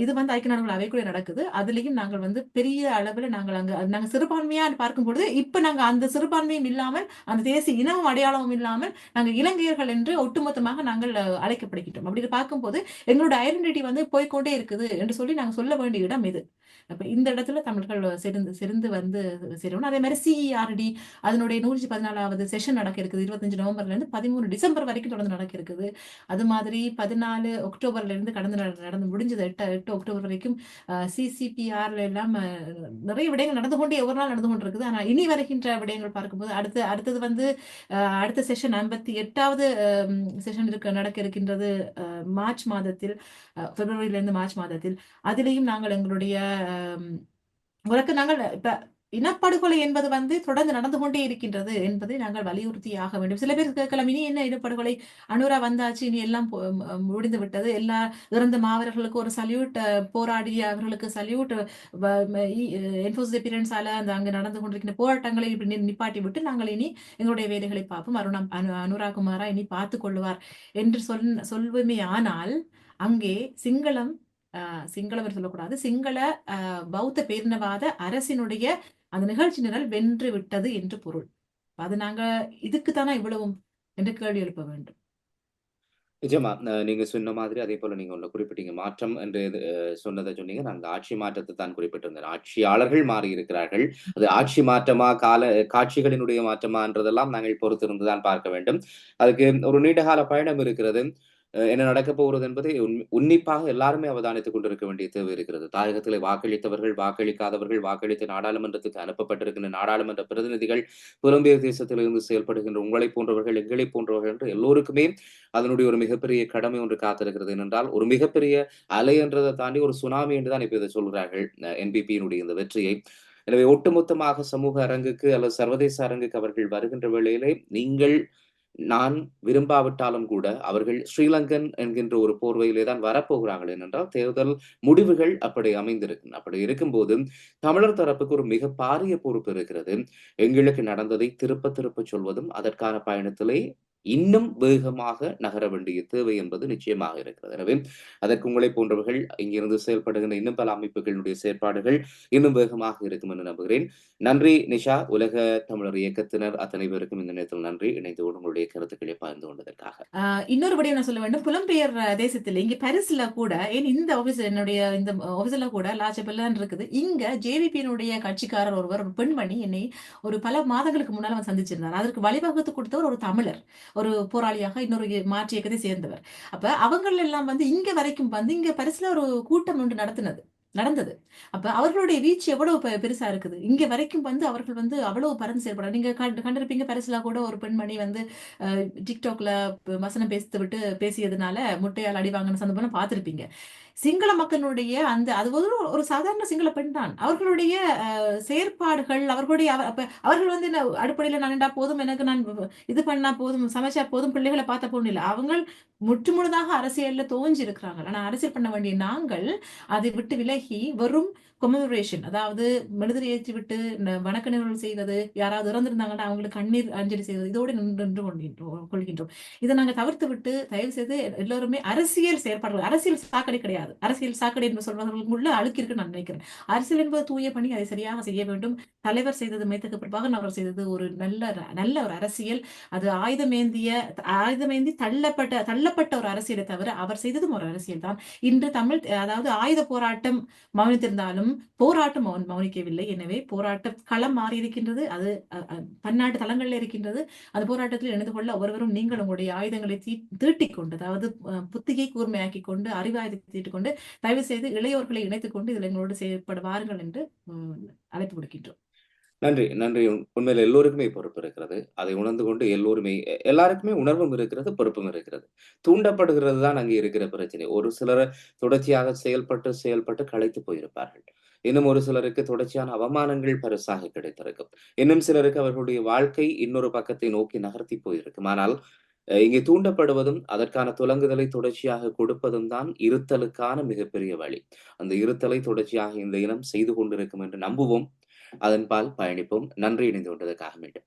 இது வந்து ஐக்கிய நாடுகள் அவைக்குள்ளே நடக்குது. அதுலயும் நாங்கள் வந்து பெரிய அளவுல நாங்க சிறுபான்மையா பார்க்கும்பொழுது இப்ப நாங்க அந்த சிறுபான்மையும் இல்லாமல், அந்த தேசிய இனமும் அடையாளமும் இல்லாமல் நாங்க இலங்கையர்கள் என்று ஒட்டுமொத்தமாக நாங்கள் அழைக்கப்படுகின்றோம். அப்படி பார்க்கும்போது எங்களோட ஐடென்டிட்டி வந்து போய்கொண்டே இருக்குது என்று சொல்லி நாங்க சொல்ல வேண்டிய இடம் இது. அப்ப இந்த இடத்துல தமிழர்கள் சிறந்து சிறந்து வந்து சேரணும். அதே மாதிரி சிஇஆர்டி அதனுடைய 114வது செஷன் நடக்க இருக்குது. 25 நவம்பர்ல இருந்து 13 டிசம்பர் வரைக்கும் தொடர்ந்து நடக்க இருக்குது. அது மாதிரி 14 அக்டோபர்ல இருந்து கடந்து நடந்து முடிஞ்சது 8 அக்டோபர் வரைக்கும் சிசிபிஆர்ல எல்லாம் நிறைய விடயங்கள் நடந்து கொண்டே ஒவ்வொரு நாள் நடந்து கொண்டு இருக்குது. ஆனா இனி வருகின்ற விடயங்கள் பார்க்கும்போது அடுத்தது வந்து அடுத்த செஷன் 58வது செஷன் நடக்க இருக்கின்றது மார்ச் மாதத்தில், பிப்ரவரியிலிருந்து மார்ச் மாதத்தில். அதிலேயும் நாங்கள் எங்களுடைய உனக்கு நாங்கள் இப்ப இனப்படுகொலை என்பது வந்து தொடர்ந்து நடந்து கொண்டே இருக்கின்றது என்பதை நாங்கள் வலியுறுத்தி ஆக வேண்டும். சில பேர் கேட்கலாம், இனி என்ன இனப்படுகொலை, அனுரா வந்தாச்சு, இனி எல்லாம் முடிந்து விட்டது, எல்லா இறந்த மாவீரர்களுக்கு ஒரு சல்யூட், போராடிய அவர்களுக்கு சல்யூட், என்போர்ஸ் அப்பியரன்ஸால அந்த அங்கு நடந்து கொண்டிருக்கின்ற போராட்டங்களை இப்படி நிப்பாட்டி விட்டு நாங்கள் இனி எங்களுடைய வேலைகளை பார்ப்போம், அனுரா குமாரா இனி பார்த்துக் கொள்ளுவார் என்று சொல்லுமே. ஆனால் அங்கே சிங்களம் என்று சொல்லக்கூடாது, சிங்கள பௌத்த பேரினவாத அரசினுடைய அந்த நிகழ்ச்சி நிரல் வென்று விட்டது என்று பொருள். அது நாங்க இதுக்குத்தானே இவ்வளவும் என்று கேள்வி எழுப்ப வேண்டும்.
நிஜமா. நீங்க சொன்ன மாதிரி அதே போல நீங்க ஒண்ணு குறிப்பிட்டீங்க. மாற்றம் என்று சொன்னத சொன்னீங்க. நான் அந்த ஆட்சி மாற்றத்த தான் குறிப்பிட்டிருந்தேன். ஆட்சியாளர்கள் மாறி இருக்கிறார்கள். அது ஆட்சி மாற்றமா, காட்சிகளினுடைய மாற்றமான்றதெல்லாம் நாங்கள் பொறுத்திருந்து தான் பார்க்க வேண்டும். அதுக்கு ஒரு நீண்ட கால பயணம் இருக்கிறது. என்ன நடக்கப் போகிறது என்பதை உன்னிப்பாக எல்லாருமே அவதானித்துக் கொண்டிருக்க வேண்டிய தேவை இருக்கிறது. தாயகத்திலே வாக்களித்தவர்கள், வாக்களிக்காதவர்கள், வாக்களித்து நாடாளுமன்றத்துக்கு அனுப்பப்பட்டிருக்கின்ற நாடாளுமன்ற பிரதிநிதிகள், புலம்பெயர் தேசத்திலிருந்து செயல்படுகின்ற உங்களைப் போன்றவர்கள், எங்களைப் போன்றவர்கள் என்று எல்லோருக்குமே அதனுடைய ஒரு மிகப்பெரிய கடமை ஒன்று காத்திருக்கிறது. ஏனென்றால் ஒரு மிகப்பெரிய அலை என்றதை தாண்டி ஒரு சுனாமி என்றுதான் இப்ப இதை சொல்கிறார்கள், என்பிபியினுடைய இந்த வெற்றியை. எனவே ஒட்டுமொத்தமாக சமூக அரங்குக்கு அல்லது சர்வதேச அரங்குக்கு அவர்கள் வருகின்ற வேளையிலே நான் விரும்பாவிட்டாலும் கூட அவர்கள் ஸ்ரீலங்கன் என்கின்ற ஒரு போர்வையிலே தான் வரப்போகிறார்கள். ஏனென்றால் தேர்தல் முடிவுகள் அப்படி அமைந்திருக்கு. அப்படி இருக்கும்போது தமிழர் தரப்புக்கு ஒரு மிக பாரிய பொறுப்பு இருக்கிறது. எங்களுக்கு நடந்ததை திருப்ப திருப்ப சொல்வதும் அதற்கான பயணத்திலே இன்னும் வேகமாக நகர வேண்டிய தேவை என்பது நிச்சயமாக இருக்கிறது. எனவே அதற்கு உங்களை போன்றவர்கள் இங்கிருந்து செயல்படுகின்ற இன்னும் பல அமைப்புகளுடைய செயற்பாடுகள் இன்னும் வேகமாக இருக்கும் என்று நம்புகிறேன். நன்றி நிஷா. உலக தமிழர் இயக்கத்தினர் அத்தனை பேருக்கும் இந்த நேரத்தில் நன்றி, இணைந்து உங்களுடைய கருத்துக்களை பகிர்ந்து கொண்டதற்காக.
இன்னொரு படியும் நான் சொல்ல வேண்டும், புலம்பெயர் தேசத்தில் இங்க பாரிஸ்ல கூட, ஏன் இந்த ஆபீஸ் என்னுடைய இந்த ஆபீஸ்ல கூட லாச்சபெல்லாம் இருக்குது. இங்க ஜேவிபியினுடைய கட்சிக்காரர் ஒருவர், ஒரு பெண்மணி, என்னை ஒரு பல மாதங்களுக்கு முன்னால் அவன் சந்திச்சிருந்தார். அதற்கு வழிவகுத்து கொடுத்தவர் ஒரு தமிழர், ஒரு போராளியாக இன்னொரு மாற்று இயக்கத்தை சேர்ந்தவர். அப்ப அவங்கள் எல்லாம் வந்து இங்க வரைக்கும் வந்து இங்க பாரிஸ்ல ஒரு கூட்டம் ஒன்று நடந்தது. அப்ப அவர்களுடைய வீச்சு எவ்வளவு பெருசா இருக்குது. இங்க வரைக்கும் வந்து அவர்கள் வந்து அவ்வளவு பறந்து செயல்படுறாங்க. நீங்க கண்டிருப்பீங்க, பாரிஸ்ல கூட ஒரு பெண்மணி வந்து டிக்டாக்ல வசனம் பேசியதுனால முட்டையால் அடிவாங்கன்னு சந்தர்ப்பம் பார்த்திருப்பீங்க. சிங்கள மக்களுடைய அந்த அது ஒரு சாதாரண சிங்கள பெண் தான். அவர்களுடைய செயற்பாடுகள், அவர்கள் வந்து அடுப்படையில நான் போதும், எனக்கு நான் இது பண்ணா போதும், சமைச்சா போதும், பிள்ளைகளை பார்த்த போதும் இல்லை. அவங்க முற்றுமுழுதாக அரசியல்ல தோன்றி இருக்கிறாங்க. ஆனா அரசியல் பண்ண வேண்டிய நாங்கள் அதை விட்டு விலகி வெறும் கொமமரேஷன், அதாவது மெழுதிரி ஏற்றி விட்டு வணக்க நிகழ்வு செய்வது, யாராவது இறந்திருந்தாங்கன்னா அவங்களுக்கு கண்ணீர் அஞ்சலி செய்வது, இதோடு நின்று கொள்கின்றோம். இதை நாங்க தவிர்த்து விட்டு தயவு செய்து எல்லோருமே அரசியல் செயற்பாடுகள், அரசியல் சாக்கடை கிடையாது. அரசியல் சாக்கடை என்று சொல்வதற்குள்ள அழுக்கு இருக்கு நான் நினைக்கிறேன். அரசியல் என்பது தூய பணி, அதை சரியாக செய்ய வேண்டும். தலைவர் செய்தது, மேதகு பிரபாகரன் அவர் செய்தது ஒரு நல்ல ஒரு அரசியல். அது ஆயுதமேந்தி தள்ளப்பட்ட ஒரு அரசியலை தவிர அவர் செய்ததும் ஒரு அரசியல் தான். இன்று அதாவது ஆயுத போராட்டம் மௌனித்திருந்தாலும் போராட்டம் மௌனிக்கவில்லை. எனவே போராட்ட களம் மாறி இருக்கின்றது. அது பன்னாட்டு தளங்களில் இருக்கின்றது. அந்த போராட்டத்தில் இணைந்து கொள்ள ஒவ்வொருவரும் நீங்கள் உங்களுடைய ஆயுதங்களை தீட்டிக் கொண்டு, அதாவது புத்தியை கூர்மையாக்கி கொண்டு, அறிவாயுதத்தை தீட்டிக் கொண்டு, தயவு செய்து இளையோர்களை இணைத்துக் கொண்டு இதில் எங்களோடு செயற்படுவார்கள் என்று அழைப்பு கொடுக்கின்றோம்.
நன்றி, நன்றி. உண்மையில எல்லோருக்குமே பொறுப்பு இருக்கிறது. அதை உணர்ந்து கொண்டு எல்லாருக்குமே உணர்வும் இருக்கிறது, பொறுப்பும் இருக்கிறது. தூண்டப்படுகிறது தான் அங்கே இருக்கிற பிரச்சனை. ஒரு சிலர் தொடர்ச்சியாக செயல்பட்டு களைத்து போயிருப்பார்கள். இன்னும் ஒரு சிலருக்கு தொடர்ச்சியான அவமானங்கள் பரிசாக கிடைத்திருக்கும். இன்னும் சிலருக்கு அவர்களுடைய வாழ்க்கை இன்னொரு பக்கத்தை நோக்கி நகர்த்தி போயிருக்கும். ஆனால் இங்கே தூண்டப்படுவதும் அதற்கான துலங்குதலை தொடர்ச்சியாக கொடுப்பதும் தான் இருத்தலுக்கான மிகப்பெரிய வழி. அந்த இருத்தலை தொடர்ச்சியாக இந்த இனம் செய்து கொண்டிருக்கும் என்று நம்புவோம். அதன்பால் பயணிப்போம். நன்றி, இணைந்து கொண்டதற்காக மீண்டும்.